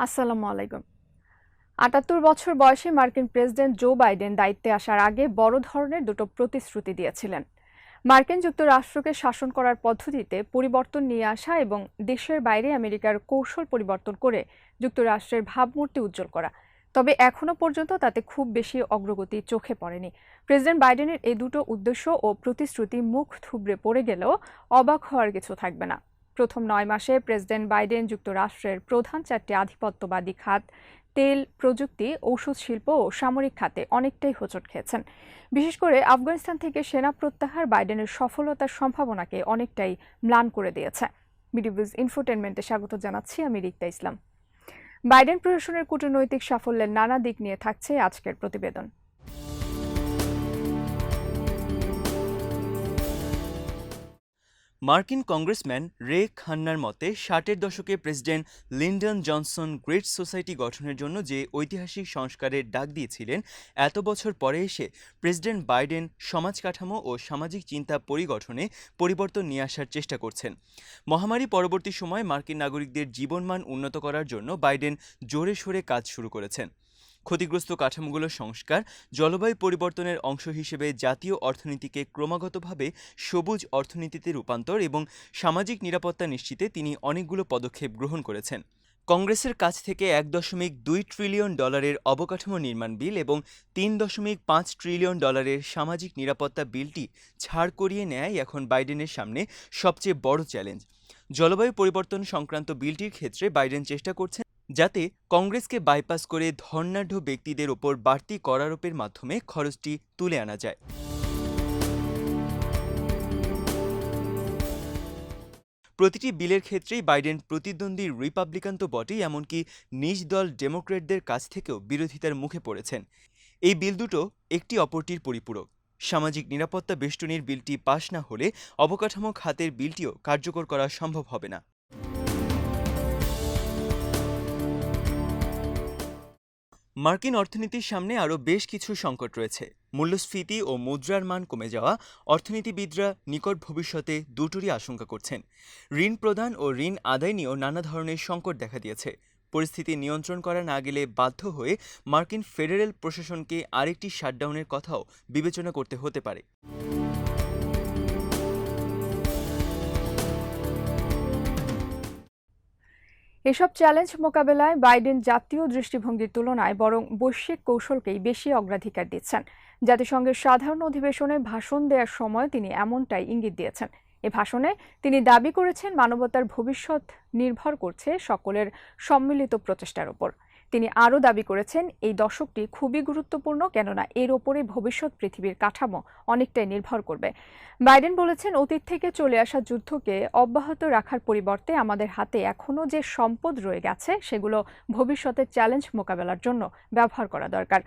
আসসালামু আলাইকুম। ৭৮ বছর বয়সী মার্কিন প্রেসিডেন্ট জো বাইডেন দায়িত্বে আসার আগে বড় ধরনের দুটো প্রতিশ্রুতি দিয়েছিলেন। মার্কিন যুক্তরাষ্ট্রকে শাসন করার পদ্ধতিতে পরিবর্তন নিয়ে আসা এবং দেশের বাইরে আমেরিকার কৌশল পরিবর্তন করে যুক্তরাষ্ট্রের ভাবমূর্তি উজ্জ্বল করা। তবে এখনো পর্যন্ত তাতে খুব বেশি অগ্রগতি চোখে পড়েনি। প্রেসিডেন্ট বাইডেনের এই দুটো উদ্দেশ্য ও প্রতিশ্রুতি মুখ থুবড়ে পড়ে গেলেও অবাক হওয়ার কিছু থাকবে না। প্রথম ৯ মাসে প্রেসিডেন্ট বাইডেন যুক্তরাষ্ট্রের প্রধান ৪টি আধিপত্যবাদী খাত তেল, প্রযুক্তি, ঔষধ শিল্প ও সামরিক খাতে অনেকটাই হোঁচট খেয়েছেন। বিশেষ করে আফগানিস্তান থেকে সেনা প্রত্যাহার বাইডেনের সফলতার সম্ভাবনাকে অনেকটাই ম্লান করে দিয়েছে। বিডিবিজ ইনফোটেনমেন্টে স্বাগত জানাচ্ছি, আমি রিক্তা ইসলাম। বাইডেন প্রশাসনের কূটনৈতিক সাফল্যের নানা দিক নিয়ে থাকছে আজকের প্রতিবেদন। মার্কিন কংগ্রেসম্যান রে খান্নার মতে ৬০-এর দশকে president Lyndon Johnson great society গঠনের জন্য যে ঐতিহাসিক সংস্কারের ডাক দিয়েছিলেন, এত বছর পরে এসে প্রেসিডেন্ট বাইডেন সমাজ কাঠামো ও সামাজিক চিন্তা পরিগঠনে পরিবর্তন নিয়ে আসার চেষ্টা করছেন। মহামারী পরবর্তী সময়ে মার্কিন নাগরিকদের জীবনমান উন্নত করার জন্য বাইডেন জোরে সোরে কাজ শুরু করেছেন। ক্ষতিগ্রস্ত কাঠামোগুলোর সংস্কার, জলবায়ু পরিবর্তনের অংশ হিসেবে জাতীয় অর্থনীতিকে ক্রমাগতভাবে সবুজ অর্থনীতিতে রূপান্তর এবং সামাজিক নিরাপত্তা নিশ্চিতে তিনি অনেকগুলো পদক্ষেপ গ্রহণ করেছেন। কংগ্রেসের কাছ থেকে $১.২ ট্রিলিয়ন অবকাঠামো নির্মাণ বিল এবং $৩.৫ ট্রিলিয়ন সামাজিক নিরাপত্তা বিলটি ছাড় করিয়ে নেয় এখন বাইডেনের সামনে সবচেয়ে বড় চ্যালেঞ্জ। জলবায়ু পরিবর্তন সংক্রান্ত বিলটির ক্ষেত্রে বাইডেন চেষ্টা করছেন যাতে কংগ্রেসকে বাইপাস করে ধর্নাঢ্য ব্যক্তিদের ওপর বাড়তি কর আরোপের মাধ্যমে খরচটি তুলে আনা যায়। প্রতিটি বিলের ক্ষেত্রেই বাইডেন প্রতিদ্বন্দ্বী রিপাবলিকান তো বটেই, এমনকি নিজ দল ডেমোক্র্যাটদের কাছ থেকেও বিরোধিতার মুখে পড়েছেন। এই বিল দুটো একটি অপরটির পরিপূরক। সামাজিক নিরাপত্তা বেষ্টনীর বিলটি পাশ না হলে অবকাঠামো খাতের বিলটিও কার্যকর করা সম্ভব হবে না। মার্কিন অর্থনীতির সামনে আরও বেশ কিছু সংকট রয়েছে। মূল্যস্ফীতি ও মুদ্রার মান কমে যাওয়া অর্থনীতিবিদরা নিকট ভবিষ্যতে দুটোরই আশঙ্কা করছেন। ঋণ প্রদান ও ঋণ আদায় নিয়েও নানা ধরনের সংকট দেখা দিয়েছে। পরিস্থিতি নিয়ন্ত্রণ করা না গেলে বাধ্য হয়ে মার্কিন ফেডারেল প্রশাসনকে আরেকটি শাটডাউনের কথাও বিবেচনা করতে হতে পারে। এসব চ্যালেঞ্জ মোকাবেলায় বাইডেন জাতীয় দৃষ্টিভঙ্গির তুলনায় বরং বৈশ্বিক কৌশলকেই বেশি অগ্রাধিকার দিচ্ছেন। জাতিসংঘের সাধারণ অধিবেশনে ভাষণ দেওয়ার সময় তিনি এমনটাই ইঙ্গিত দিয়েছেন। এ ভাষণে তিনি দাবি করেছেন মানবতার ভবিষ্যৎ নির্ভর করছে সকলের সম্মিলিত প্রচেষ্টার উপর। তিনি আরও দাবি করেছেন এই দশকটি খুবই গুরুত্বপূর্ণ, কেননা এর ওপরে ভবিষ্যৎ পৃথিবীর কাঠামো অনেকটাই নির্ভর করবে। বাইডেন বলেছেন, অতীত থেকে চলে আসা যুদ্ধকে অব্যাহত রাখার পরিবর্তে আমাদের হাতে এখনও যে সম্পদ রয়ে গেছে সেগুলো ভবিষ্যতের চ্যালেঞ্জ মোকাবেলার জন্য ব্যবহার করা দরকার।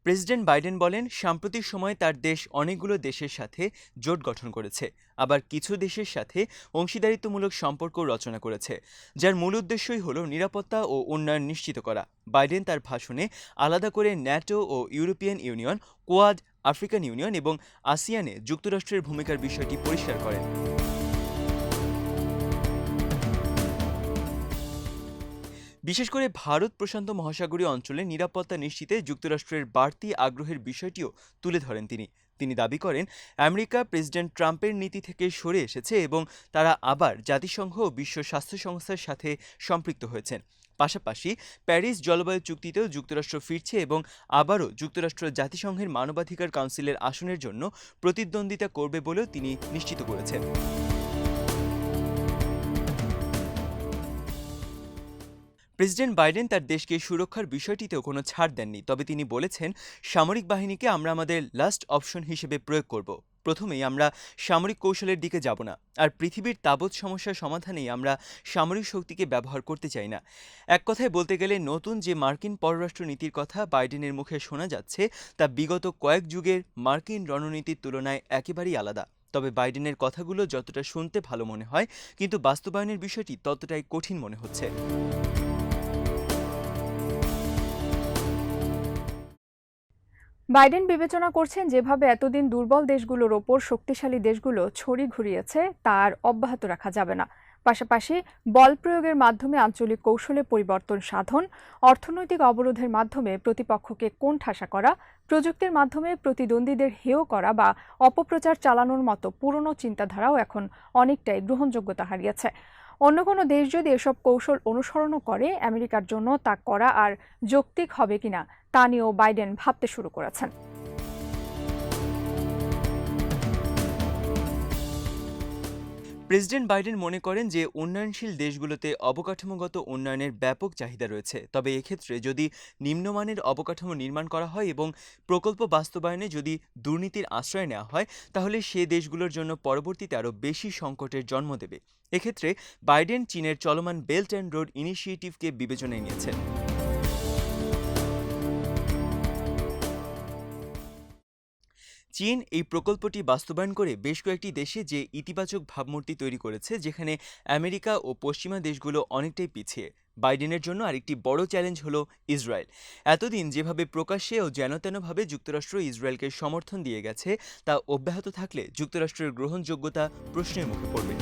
প্রেসিডেন্ট বাইডেন বলেন, সাম্প্রতিক সময়ে তার দেশ অনেকগুলো দেশের সাথে জোট গঠন করেছে, আবার কিছু দেশের সাথে অংশীদারিত্বমূলক সম্পর্ক রচনা করেছে, যার মূল উদ্দেশ্যই হল নিরাপত্তা ও উন্নয়ন নিশ্চিত করা। বাইডেন তার ভাষণে আলাদা করে ন্যাটো ও European Union, Quad, African Union এবং আসিয়ানে যুক্তরাষ্ট্রের ভূমিকার বিষয়টি পরিষ্কার করেন। বিশেষ করে ভারত প্রশান্ত মহাসাগরীয় অঞ্চলে নিরাপত্তা নিশ্চিতে যুক্তরাষ্ট্রের বাড়তি আগ্রহের বিষয়টিও তুলে ধরেন তিনি দাবি করেন, আমেরিকা প্রেসিডেন্ট ট্রাম্পের নীতি থেকে সরে এসেছে এবং তারা আবার জাতিসংঘ ও বিশ্ব স্বাস্থ্য সংস্থার সাথে সম্পৃক্ত হয়েছেন। পাশাপাশি প্যারিস জলবায়ু চুক্তিতেও যুক্তরাষ্ট্র ফিরছে এবং আবারও যুক্তরাষ্ট্র জাতিসংঘের মানবাধিকার কাউন্সিলের আসনের জন্য প্রতিদ্বন্দ্বিতা করবে বলেও তিনি নিশ্চিত করেছেন। প্রেসিডেন্ট বাইডেন তার দেশকে সুরক্ষার বিষয়টিতেও কোনো ছাড় দেননি, তবে তিনি বলেছেন, সামরিক বাহিনীকে আমরা আমাদের লাস্ট অপশন হিসেবে প্রয়োগ করব। প্রথমেই আমরা সামরিক কৌশলের দিকে যাব না, আর পৃথিবীর তাবৎ সমস্যার সমাধানেই আমরা সামরিক শক্তিকে ব্যবহার করতে চাই না। এক কথায় বলতে গেলে নতুন যে মার্কিন পররাষ্ট্র নীতির কথা বাইডেনের মুখে শোনা যাচ্ছে তা বিগত কয়েক যুগের মার্কিন রণনীতির তুলনায় একেবারেই আলাদা। তবে বাইডেনের কথাগুলো যতটা শুনতে ভালো মনে হয়, কিন্তু বাস্তবায়নের বিষয়টি ততটাই কঠিন মনে হচ্ছে। বাইডেন বিবেচনা করছেন যেভাবে এতদিন দুর্বল দেশগুলোর ওপর শক্তিশালী দেশগুলো ছড়ি ঘুরিয়েছে তার অব্যাহত রাখা যাবে না। পাশাপাশি বল প্রয়োগের মাধ্যমে আঞ্চলিক কৌশলে পরিবর্তন সাধন, অর্থনৈতিক অবরোধের মাধ্যমে প্রতিপক্ষকে কোণঠাসা করা, প্রযুক্তির মাধ্যমে প্রতিদ্বন্দ্বীদের হেয় করা বা অপপ্রচার চালানোর মতো পুরনো চিন্তাধারাও এখন অনেকটাই গ্রহণযোগ্যতা হারিয়েছে। অন্য কোনো দেশ যদি এসব কৌশল অনুসরণও করে, আমেরিকার জন্য তা করা আর যৌক্তিক হবে কিনা তা নিয়েও বাইডেন ভাবতে শুরু করেছেন। প্রেসিডেন্ট বাইডেন মনে করেন যে উন্নয়নশীল দেশগুলোতে অবকাঠামোগত উন্নয়নের ব্যাপক চাহিদা রয়েছে, তবে এক্ষেত্রে যদি নিম্নমানের অবকাঠামো নির্মাণ করা হয় এবং প্রকল্প বাস্তবায়নে যদি দুর্নীতির আশ্রয় নেওয়া হয়, তাহলে সে দেশগুলোর জন্য পরবর্তীতে আরও বেশি সংকটের জন্ম দেবে। এক্ষেত্রে বাইডেন চীনের চলমান বেল্ট অ্যান্ড রোড ইনিশিয়েটিভকে বিবেচনায় নিয়েছেন। চীন এই প্রকল্পটি বাস্তবায়ন করে বেশ কয়েকটি দেশে যে ইতিবাচক ভাবমূর্তি তৈরি করেছে, যেখানে আমেরিকা ও পশ্চিমা দেশগুলো অনেকটাই পিছিয়ে। বাইডেনের জন্য আরেকটি বড় চ্যালেঞ্জ হলো ইসরায়েল। এতদিন যেভাবে প্রকাশ্যে ও যেনতেনভাবে যুক্তরাষ্ট্র ইসরায়েলকে সমর্থন দিয়ে গেছে, তা অব্যাহত থাকলে যুক্তরাষ্ট্রের গ্রহণযোগ্যতা প্রশ্নের মুখে পড়বে।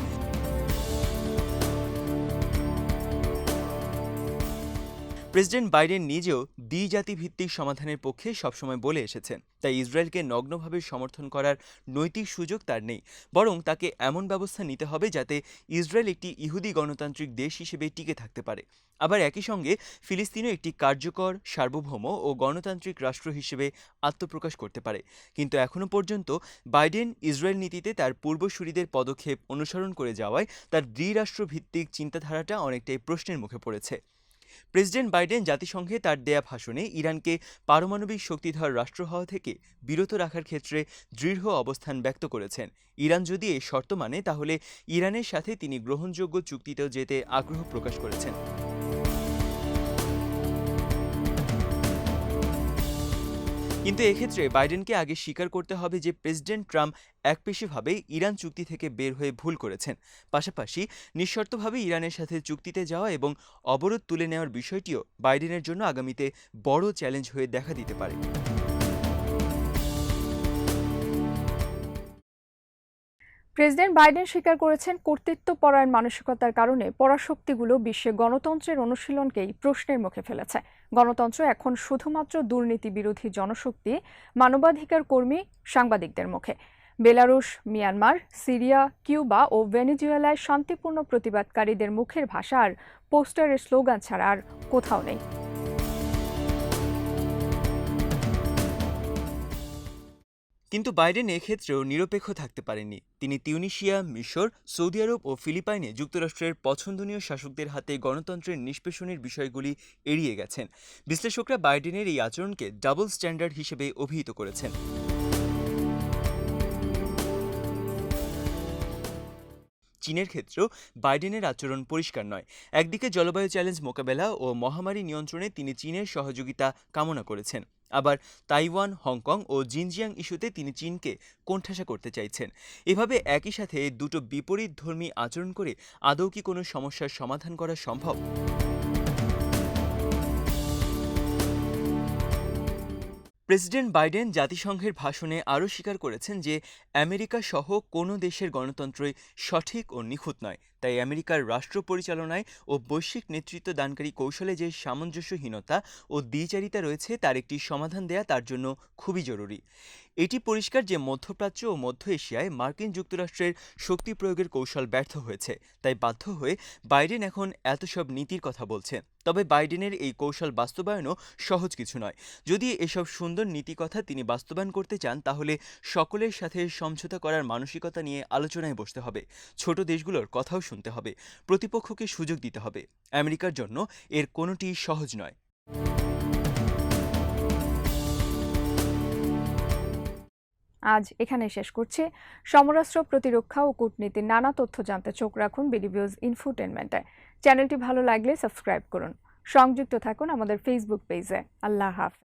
প্রেসিডেন্ট বাইডেন নিজেও দ্বিজাতিভিত্তিক সমাধানের পক্ষে সবসময় বলে এসেছেন, তাই ইসরায়েলকে নগ্নভাবে সমর্থন করার নৈতিক সুযোগ তার নেই, বরং তাকে এমন ব্যবস্থা নিতে হবে যাতে ইসরায়েল একটি ইহুদি গণতান্ত্রিক দেশ হিসেবে টিকে থাকতে পারে, আবার একই সঙ্গে ফিলিস্তিনও একটি কার্যকর সার্বভৌম ও গণতান্ত্রিক রাষ্ট্র হিসেবে আত্মপ্রকাশ করতে পারে। কিন্তু এখনও পর্যন্ত বাইডেন ইসরায়েল নীতিতে তার পূর্বসূরিদের পদক্ষেপ অনুসরণ করে যাওয়ায় তার দ্বিরাষ্ট্রভিত্তিক চিন্তাধারাটা অনেকটাই প্রশ্নের মুখে পড়েছে। প্রেসিডেন্ট বাইডেন জাতিসংঘে তার দেয়া ভাষণে ইরানকে পারমাণবিক শক্তিধর রাষ্ট্র হওয়া থেকে বিরত রাখার ক্ষেত্রে দৃঢ় অবস্থান ব্যক্ত করেছেন। ইরান যদি এই শর্ত মানে, তাহলে ইরানের সাথে তিনি গ্রহণযোগ্য চুক্তিতেও যেতে আগ্রহ প্রকাশ করেছেন। কিন্তু এক্ষেত্রে বাইডেনকে আগে স্বীকার করতে হবে যে প্রেসিডেন্ট ট্রাম্প একপেশিভাবে ইরান চুক্তি থেকে বের হয়ে ভুল করেছেন। পাশাপাশি নিঃশর্তভাবে ইরানের সাথে চুক্তিতে যাওয়া এবং অবরোধ তুলে নেওয়ার বিষয়টিও বাইডেনের জন্য আগামীতে বড় চ্যালেঞ্জ হয়ে দেখা দিতে পারে। প্রেসিডেন্ট বাইডেন স্বীকার করেছেন, কর্তৃত্বপরায়ণ মানসিকতার কারণে পরাশক্তিগুলো বিশ্বে গণতন্ত্রের অনুশীলনকেই প্রশ্নের মুখে ফেলেছে। গণতন্ত্র এখন শুধুমাত্র দুর্নীতি বিরোধী জনশক্তি, মানবাধিকার কর্মী, সাংবাদিকদের মুখে। বেলারুশ, মিয়ানমার, সিরিয়া, কিউবা ও ভেনেজুয়েলায় শান্তিপূর্ণ প্রতিবাদকারীদের মুখের ভাষা আর পোস্টারের স্লোগান ছাড়া আর কোথাও নেই। কিন্তু বাইডেন এক্ষেত্রেও নিরপেক্ষ থাকতে পারেননি। তিনি তিউনিশিয়া, মিশর, সৌদি আরব ও ফিলিপাইনে যুক্তরাষ্ট্রের পছন্দনীয় শাসকদের হাতে গণতন্ত্রের নিষ্পেষণের বিষয়গুলি এড়িয়ে গেছেন। বিশ্লেষকরা বাইডেনের এই আচরণকে ডাবল স্ট্যান্ডার্ড হিসেবে অভিহিত করেছেন। চীনের ক্ষেত্রেও বাইডেনের আচরণ পরিষ্কার নয়। একদিকে জলবায়ু চ্যালেঞ্জ মোকাবেলা ও মহামারী নিয়ন্ত্রণে তিনি চীনের সহযোগিতা কামনা করেছেন, আবার তাইওয়ান, হংকং ও জিনজিয়াং ইস্যুতে তিনি চীনকে কোণঠাসা করতে চাইছেন। এভাবে একই সাথে দুটো বিপরীতধর্মী আচরণ করে আদৌ কি কোনো সমস্যার সমাধান করা সম্ভব? প্রেসিডেন্ট বাইডেন জাতিসংঘের ভাষণে আরও স্বীকার করেছেন যে আমেরিকা সহ কোনো দেশের গণতন্ত্রই সঠিক ও নিখুঁত নয়, তাই আমেরিকার রাষ্ট্র পরিচালনায় ও বৈশ্বিক নেতৃত্ব দানকারী কৌশলে যে সামঞ্জস্যহীনতা ও দ্বিচারিতা রয়েছে, তার একটি সমাধান দেয়া তার জন্য খুবই জরুরি। এটি পরিষ্কার যে মধ্যপ্রাচ্য ও মধ্য এশিয়ায় মার্কিন যুক্তরাষ্ট্রের শক্তি প্রয়োগের কৌশল ব্যর্থ হয়েছে, তাই বাধ্য হয়ে বাইডেন এখন এত সব নীতির কথা বলছে। তবে বাইডেনের এই কৌশল বাস্তবায়নও সহজ কিছু নয়। যদি এসব সুন্দর নীতি কথা তিনি বাস্তবায়ন করতে চান, তাহলে সকলের সাথে সমঝোতা করার মানসিকতা নিয়ে আলোচনায় বসতে হবে। ছোট দেশগুলোর কথাও শুনতে হবে, প্রতিপক্ষকে সুযোগ দিতে হবে। আমেরিকার জন্য এর কোনোটি সহজ নয়। আজ এখানে শেষ করছি। সমরাস্ত্র, প্রতিরক্ষা ও কূটনীতির নানা তথ্য জানতে চোখ রাখুন বিডিভিউজ ইনফোটেনমেন্টে। চ্যানেলটি ভালো লাগলে সাবস্ক্রাইব করুন। সংযুক্ত থাকুন আমাদের ফেসবুক পেজে। আল্লাহ হাফেজ।